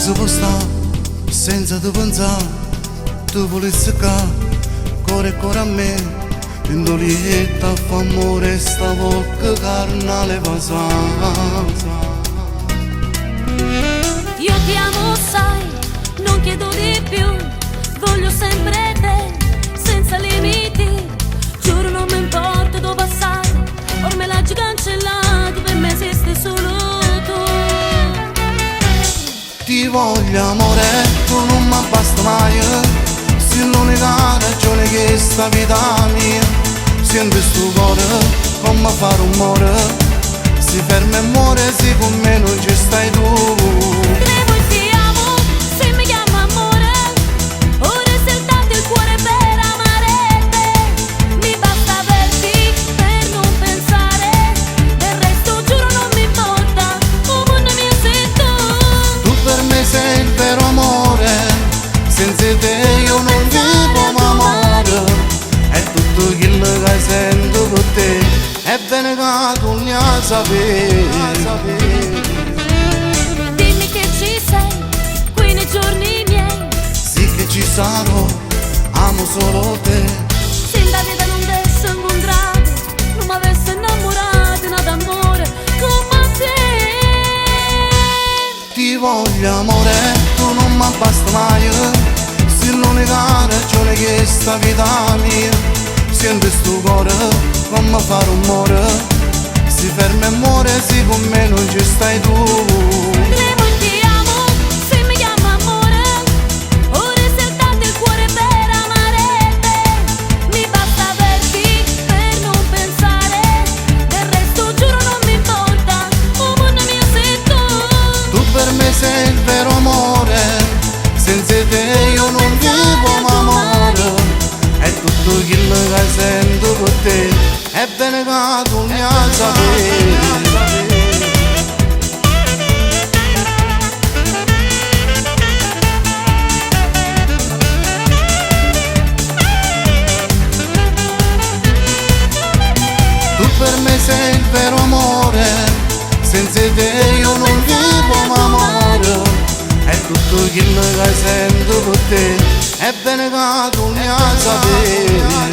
si può stare senza tu pensare, tu volessi che cuore a me, indolietta fa amore sta bocca carnale pasa. Io ti amo, sai, non chiedo di più, voglio sempre te, senza limiti, giuro non mi importa dove passare, ormai l'hai cancellato, per me esiste solo tu. Ti voglio amore, tu non mi basta mai, sei l'unica ragione che sta vita mia, sento sto cuore come fa rumore, si ferma e muore se con me non ci stai tu. Credo e ti amo, se mi chiamo amore, ora è soltanto il cuore per amare te, mi basta averti per non pensare, del resto giuro non mi importa, oh mondo mio sei tu. Tu per me sei il vero amore, senza te io non vivo amore, è tutto quello che sento per te, è bene che tu ne sapevi. Dimmi che ci sei, qui nei giorni miei, Sì che ci sarò, amo solo te. se la vita non desse incontrare, non mi avesse innamorato in d'amore come te. Ti voglio amore, tu non mi basta mai, sei l'unica ragione che sta vita mia, sento sto cuore come fa rumore, si ferma e muore se con me non ci stai tu. Credo e ti amo, se mi chiamo amore, ora è soltanto il cuore per amare te, mi basta averti per non pensare, del resto giuro non mi importa, oh mondo mio sei tu. Tu per me sei il vero amore, senza te io non vivo amore, è tutto quello che sento per te, è bene che tu ne sapevi. Tu per me sei il vero amore, senza te io non vivo amore, è tutto quello che sento per te, è bene che tu ne sapevi.